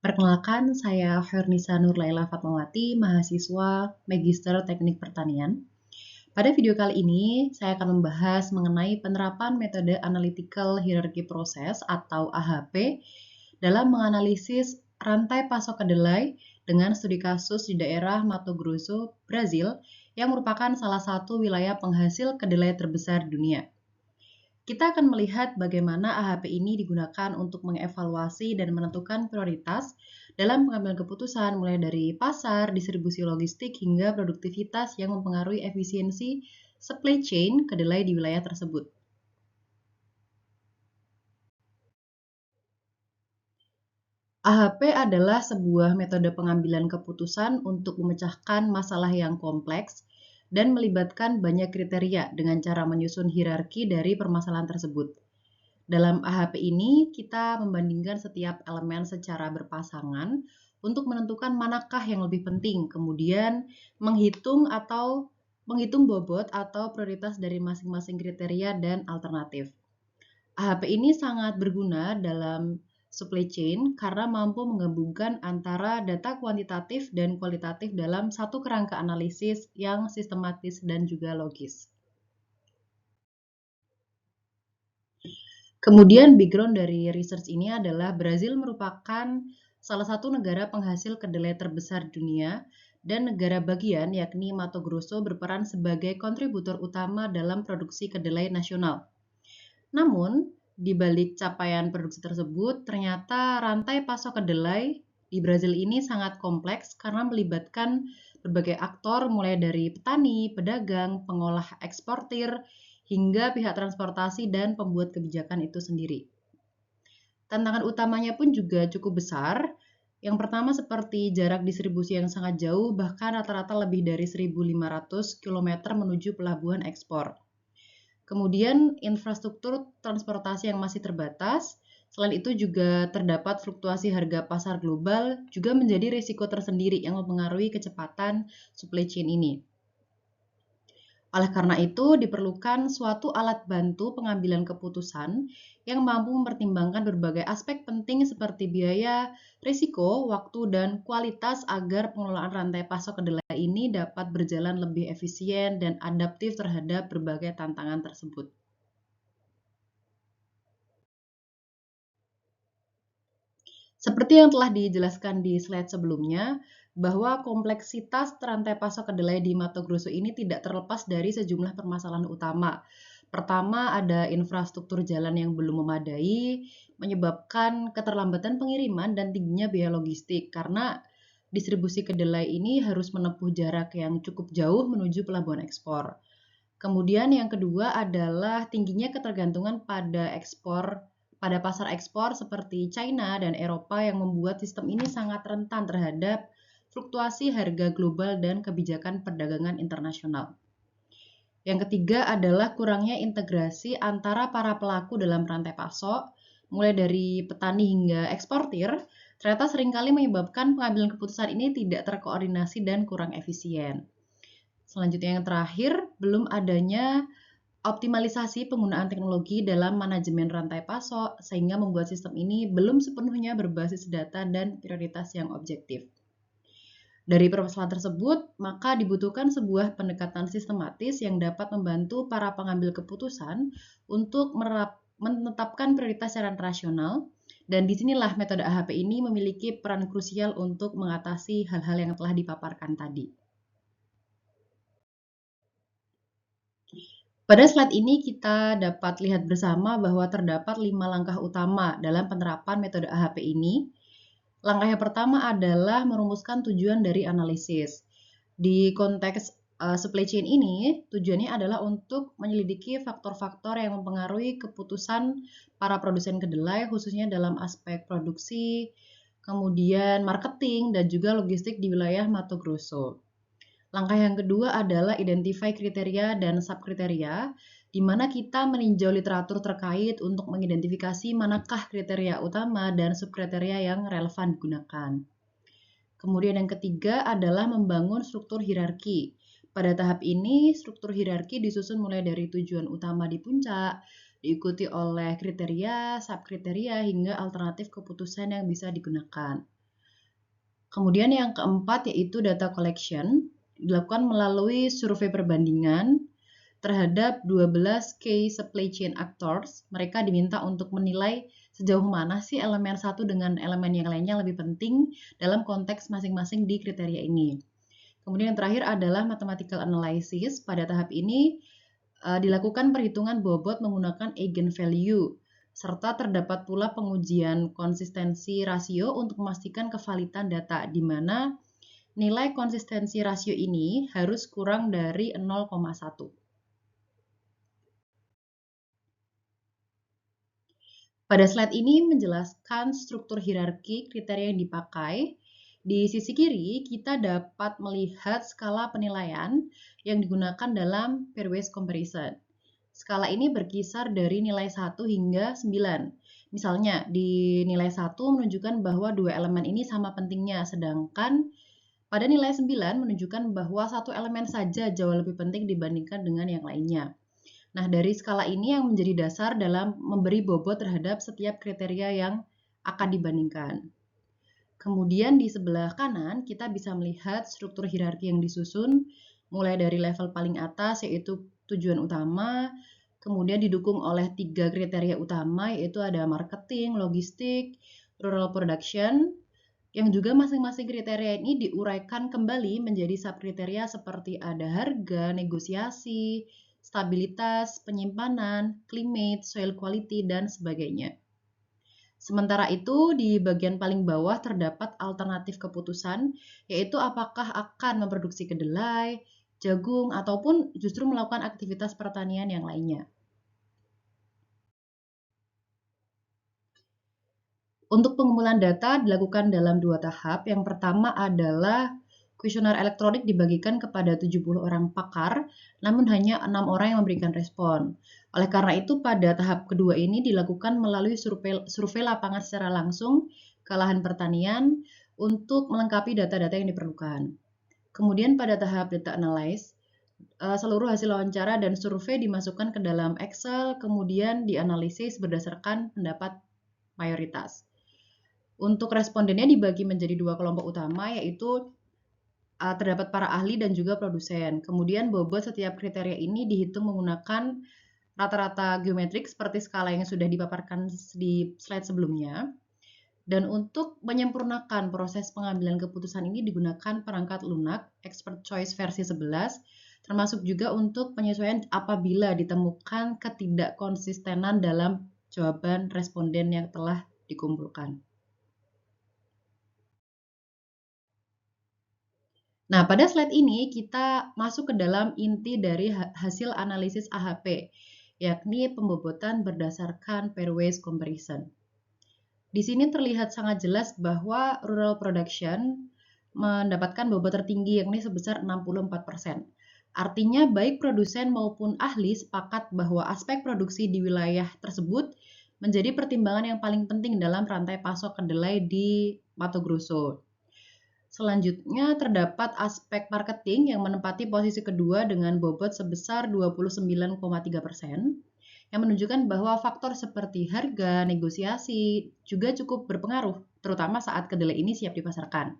Perkenalkan, saya Fernisa Nurlaila Fatmawati, mahasiswa Magister Teknik Pertanian. Pada video kali ini, saya akan membahas mengenai penerapan metode Analytical Hierarchy Process atau AHP dalam menganalisis rantai pasok kedelai dengan studi kasus di daerah Mato Grosso, Brazil, yang merupakan salah satu wilayah penghasil kedelai terbesar di dunia. Kita akan melihat bagaimana AHP ini digunakan untuk mengevaluasi dan menentukan prioritas dalam pengambilan keputusan mulai dari pasar, distribusi logistik, hingga produktivitas yang mempengaruhi efisiensi supply chain kedelai di wilayah tersebut. AHP adalah sebuah metode pengambilan keputusan untuk memecahkan masalah yang kompleks dan melibatkan banyak kriteria dengan cara menyusun hierarki dari permasalahan tersebut. Dalam AHP ini, kita membandingkan setiap elemen secara berpasangan untuk menentukan manakah yang lebih penting, kemudian menghitung bobot atau prioritas dari masing-masing kriteria dan alternatif. AHP ini sangat berguna dalam supply chain karena mampu menggabungkan antara data kuantitatif dan kualitatif dalam satu kerangka analisis yang sistematis dan juga logis. Kemudian background dari research ini adalah Brazil merupakan salah satu negara penghasil kedelai terbesar di dunia dan negara bagian yakni Mato Grosso berperan sebagai kontributor utama dalam produksi kedelai nasional. Namun, di balik capaian produksi tersebut, ternyata rantai pasok kedelai di Brazil ini sangat kompleks karena melibatkan berbagai aktor mulai dari petani, pedagang, pengolah eksportir, hingga pihak transportasi dan pembuat kebijakan itu sendiri. Tantangan utamanya pun juga cukup besar. Yang pertama seperti jarak distribusi yang sangat jauh, bahkan rata-rata lebih dari 1.500 km menuju pelabuhan ekspor. Kemudian infrastruktur transportasi yang masih terbatas. Selain itu juga terdapat fluktuasi harga pasar global juga menjadi risiko tersendiri yang mempengaruhi kecepatan supply chain ini. Oleh karena itu, diperlukan suatu alat bantu pengambilan keputusan yang mampu mempertimbangkan berbagai aspek penting seperti biaya, risiko, waktu, dan kualitas agar pengelolaan rantai pasok kedelai ini dapat berjalan lebih efisien dan adaptif terhadap berbagai tantangan tersebut. Seperti yang telah dijelaskan di slide sebelumnya, bahwa kompleksitas rantai pasok kedelai di Mato Grosso ini tidak terlepas dari sejumlah permasalahan utama. Pertama, ada infrastruktur jalan yang belum memadai, menyebabkan keterlambatan pengiriman dan tingginya biaya logistik, karena distribusi kedelai ini harus menempuh jarak yang cukup jauh menuju pelabuhan ekspor. Kemudian yang kedua adalah tingginya ketergantungan pada pasar ekspor seperti China dan Eropa yang membuat sistem ini sangat rentan terhadap fluktuasi harga global dan kebijakan perdagangan internasional. Yang ketiga adalah kurangnya integrasi antara para pelaku dalam rantai pasok, mulai dari petani hingga eksportir, ternyata seringkali menyebabkan pengambilan keputusan ini tidak terkoordinasi dan kurang efisien. Selanjutnya yang terakhir, belum adanya optimalisasi penggunaan teknologi dalam manajemen rantai pasok sehingga membuat sistem ini belum sepenuhnya berbasis data dan prioritas yang objektif. Dari permasalahan tersebut, maka dibutuhkan sebuah pendekatan sistematis yang dapat membantu para pengambil keputusan untuk menetapkan prioritas secara rasional, dan disinilah metode AHP ini memiliki peran krusial untuk mengatasi hal-hal yang telah dipaparkan tadi. Pada slide ini kita dapat lihat bersama bahwa terdapat 5 langkah utama dalam penerapan metode AHP ini. Langkah yang pertama adalah merumuskan tujuan dari analisis. Di konteks supply chain ini, tujuannya adalah untuk menyelidiki faktor-faktor yang mempengaruhi keputusan para produsen kedelai, khususnya dalam aspek produksi, kemudian marketing, dan juga logistik di wilayah Mato Grosso. Langkah yang kedua adalah identify kriteria dan subkriteria, di mana kita meninjau literatur terkait untuk mengidentifikasi manakah kriteria utama dan subkriteria yang relevan digunakan. Kemudian yang ketiga adalah membangun struktur hierarki. Pada tahap ini, struktur hierarki disusun mulai dari tujuan utama di puncak, diikuti oleh kriteria, subkriteria, hingga alternatif keputusan yang bisa digunakan. Kemudian yang keempat yaitu data collection, dilakukan melalui survei perbandingan terhadap 12 key supply chain actors. Mereka diminta untuk menilai sejauh mana sih elemen satu dengan elemen yang lainnya lebih penting dalam konteks masing-masing di kriteria ini. Kemudian yang terakhir adalah mathematical analysis. Pada tahap ini dilakukan perhitungan bobot menggunakan eigenvalue, serta terdapat pula pengujian konsistensi rasio untuk memastikan kevalitan data, di mana nilai konsistensi rasio ini harus kurang dari 0,1. Pada slide ini menjelaskan struktur hierarki kriteria yang dipakai. Di sisi kiri, kita dapat melihat skala penilaian yang digunakan dalam pairwise comparison. Skala ini berkisar dari nilai 1 hingga 9. Misalnya, di nilai 1 menunjukkan bahwa dua elemen ini sama pentingnya, sedangkan pada nilai 9 menunjukkan bahwa satu elemen saja jauh lebih penting dibandingkan dengan yang lainnya. Nah, dari skala ini yang menjadi dasar dalam memberi bobot terhadap setiap kriteria yang akan dibandingkan. Kemudian di sebelah kanan kita bisa melihat struktur hierarki yang disusun mulai dari level paling atas yaitu tujuan utama, kemudian didukung oleh 3 kriteria utama yaitu ada marketing, logistik, rural production, yang juga masing-masing kriteria ini diuraikan kembali menjadi subkriteria seperti ada harga, negosiasi, stabilitas, penyimpanan, climate, soil quality, dan sebagainya. Sementara itu, di bagian paling bawah terdapat alternatif keputusan, yaitu apakah akan memproduksi kedelai, jagung, ataupun justru melakukan aktivitas pertanian yang lainnya. Untuk pengumpulan data dilakukan dalam 2 tahap. Yang pertama adalah kuesioner elektronik dibagikan kepada 70 orang pakar, namun hanya 6 orang yang memberikan respon. Oleh karena itu, pada tahap kedua ini dilakukan melalui survei lapangan secara langsung ke lahan pertanian untuk melengkapi data-data yang diperlukan. Kemudian pada tahap data analysis, seluruh hasil wawancara dan survei dimasukkan ke dalam Excel, kemudian dianalisis berdasarkan pendapat mayoritas. Untuk respondennya dibagi menjadi 2 kelompok utama, yaitu terdapat para ahli dan juga produsen. Kemudian bobot setiap kriteria ini dihitung menggunakan rata-rata geometrik seperti skala yang sudah dipaparkan di slide sebelumnya. Dan untuk menyempurnakan proses pengambilan keputusan ini digunakan perangkat lunak Expert Choice versi 11, termasuk juga untuk penyesuaian apabila ditemukan ketidakkonsistenan dalam jawaban responden yang telah dikumpulkan. Nah, pada slide ini kita masuk ke dalam inti dari hasil analisis AHP, yakni pembobotan berdasarkan pairwise comparison. Di sini terlihat sangat jelas bahwa rural production mendapatkan bobot tertinggi yakni sebesar 64%. Artinya baik produsen maupun ahli sepakat bahwa aspek produksi di wilayah tersebut menjadi pertimbangan yang paling penting dalam rantai pasok kedelai di Mato Grosso. Selanjutnya terdapat aspek marketing yang menempati posisi kedua dengan bobot sebesar 29,3%, yang menunjukkan bahwa faktor seperti harga, negosiasi juga cukup berpengaruh, terutama saat kedelai ini siap dipasarkan.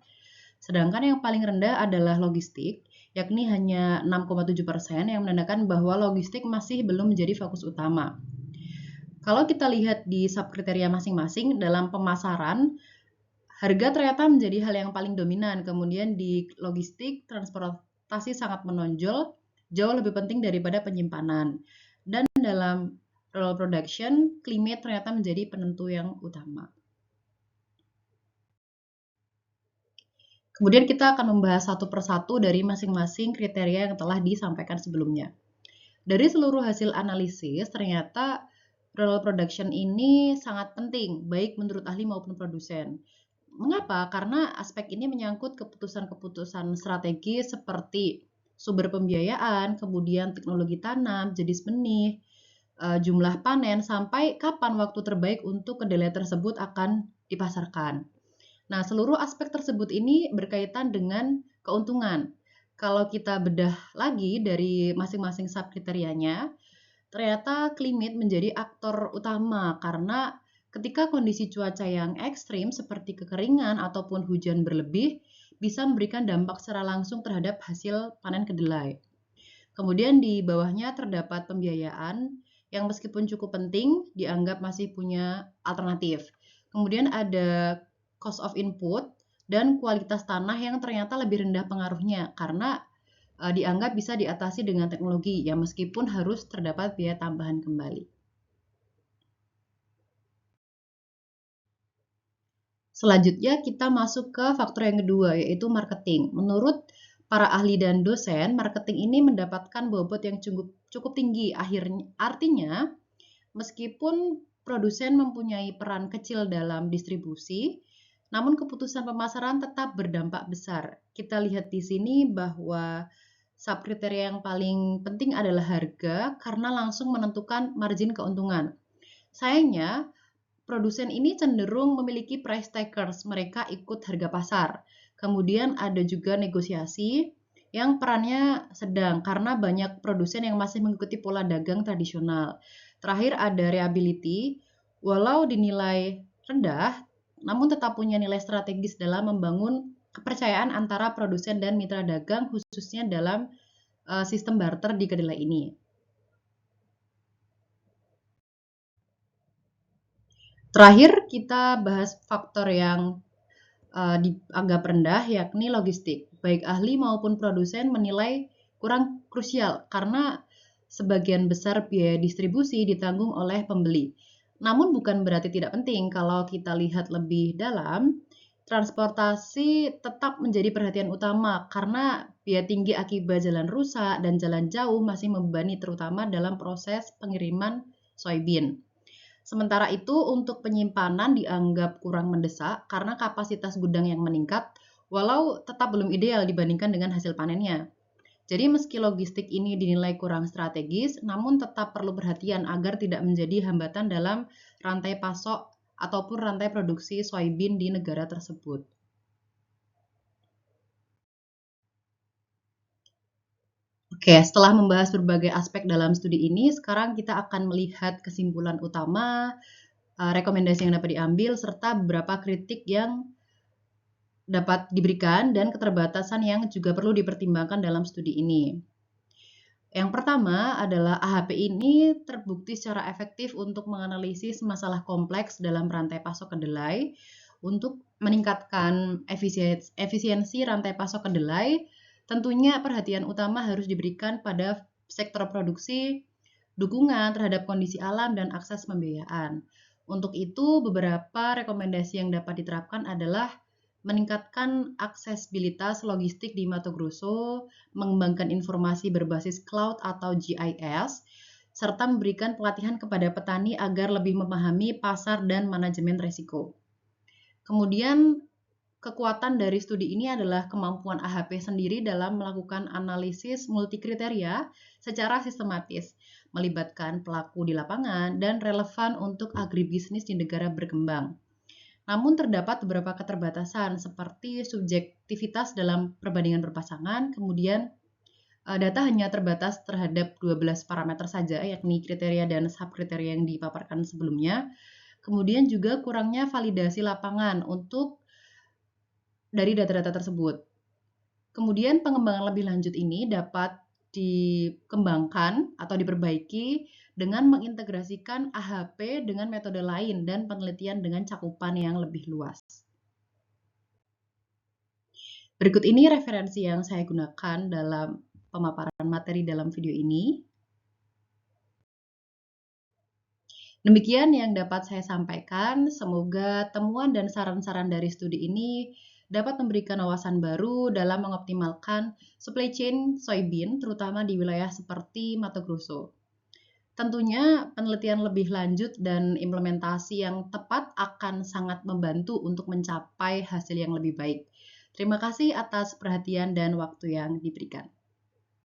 Sedangkan yang paling rendah adalah logistik, yakni hanya 6,7%, yang menandakan bahwa logistik masih belum menjadi fokus utama. Kalau kita lihat di subkriteria masing-masing dalam pemasaran, harga ternyata menjadi hal yang paling dominan. Kemudian di logistik, transportasi sangat menonjol, jauh lebih penting daripada penyimpanan. Dan dalam rural production, climate ternyata menjadi penentu yang utama. Kemudian kita akan membahas satu persatu dari masing-masing kriteria yang telah disampaikan sebelumnya. Dari seluruh hasil analisis, ternyata rural production ini sangat penting, baik menurut ahli maupun produsen. Mengapa? Karena aspek ini menyangkut keputusan-keputusan strategis seperti sumber pembiayaan, kemudian teknologi tanam, jenis benih, jumlah panen, sampai kapan waktu terbaik untuk kedelai tersebut akan dipasarkan. Nah, seluruh aspek tersebut ini berkaitan dengan keuntungan. Kalau kita bedah lagi dari masing-masing subkriterianya, ternyata climate menjadi aktor utama karena Ketika kondisi cuaca yang ekstrim seperti kekeringan ataupun hujan berlebih bisa memberikan dampak secara langsung terhadap hasil panen kedelai. Kemudian di bawahnya terdapat pembiayaan yang meskipun cukup penting dianggap masih punya alternatif. Kemudian ada cost of input dan kualitas tanah yang ternyata lebih rendah pengaruhnya karena dianggap bisa diatasi dengan teknologi ya meskipun harus terdapat biaya tambahan kembali. Selanjutnya kita masuk ke faktor yang kedua, yaitu marketing. Menurut para ahli dan dosen, marketing ini mendapatkan bobot yang cukup tinggi. Artinya, meskipun produsen mempunyai peran kecil dalam distribusi, namun keputusan pemasaran tetap berdampak besar. Kita lihat di sini bahwa subkriteria yang paling penting adalah harga karena langsung menentukan margin keuntungan. Sayangnya, produsen ini cenderung memiliki price takers, mereka ikut harga pasar. Kemudian ada juga negosiasi yang perannya sedang karena banyak produsen yang masih mengikuti pola dagang tradisional. Terakhir ada reliability, walau dinilai rendah, namun tetap punya nilai strategis dalam membangun kepercayaan antara produsen dan mitra dagang khususnya dalam sistem barter di kedelai ini. Terakhir kita bahas faktor yang dianggap rendah yakni logistik. Baik ahli maupun produsen menilai kurang krusial karena sebagian besar biaya distribusi ditanggung oleh pembeli. Namun bukan berarti tidak penting kalau kita lihat lebih dalam, transportasi tetap menjadi perhatian utama karena biaya tinggi akibat jalan rusak dan jalan jauh masih membebani terutama dalam proses pengiriman soybean. Sementara itu, untuk penyimpanan dianggap kurang mendesak karena kapasitas gudang yang meningkat, walau tetap belum ideal dibandingkan dengan hasil panennya. Jadi meski logistik ini dinilai kurang strategis, namun tetap perlu perhatian agar tidak menjadi hambatan dalam rantai pasok ataupun rantai produksi soybean di negara tersebut. Oke, setelah membahas berbagai aspek dalam studi ini, sekarang kita akan melihat kesimpulan utama, rekomendasi yang dapat diambil, serta beberapa kritik yang dapat diberikan dan keterbatasan yang juga perlu dipertimbangkan dalam studi ini. Yang pertama adalah AHP ini terbukti secara efektif untuk menganalisis masalah kompleks dalam rantai pasok kedelai untuk meningkatkan efisiensi rantai pasok kedelai. Tentunya perhatian utama harus diberikan pada sektor produksi, dukungan terhadap kondisi alam, dan akses pembiayaan. Untuk itu, beberapa rekomendasi yang dapat diterapkan adalah meningkatkan aksesibilitas logistik di Mato Grosso, mengembangkan informasi berbasis cloud atau GIS, serta memberikan pelatihan kepada petani agar lebih memahami pasar dan manajemen risiko. Kemudian, kekuatan dari studi ini adalah kemampuan AHP sendiri dalam melakukan analisis multikriteria secara sistematis, melibatkan pelaku di lapangan dan relevan untuk agribisnis di negara berkembang. Namun terdapat beberapa keterbatasan seperti subjektivitas dalam perbandingan berpasangan, kemudian data hanya terbatas terhadap 12 parameter saja, yakni kriteria dan subkriteria yang dipaparkan sebelumnya. Kemudian juga kurangnya validasi lapangan untuk dari data-data tersebut. Kemudian pengembangan lebih lanjut ini dapat dikembangkan atau diperbaiki dengan mengintegrasikan AHP dengan metode lain dan penelitian dengan cakupan yang lebih luas. Berikut ini referensi yang saya gunakan dalam pemaparan materi dalam video ini. Demikian yang dapat saya sampaikan. Semoga temuan dan saran-saran dari studi ini dapat memberikan wawasan baru dalam mengoptimalkan supply chain soybean, terutama di wilayah seperti Mato Grosso. Tentunya penelitian lebih lanjut dan implementasi yang tepat akan sangat membantu untuk mencapai hasil yang lebih baik. Terima kasih atas perhatian dan waktu yang diberikan.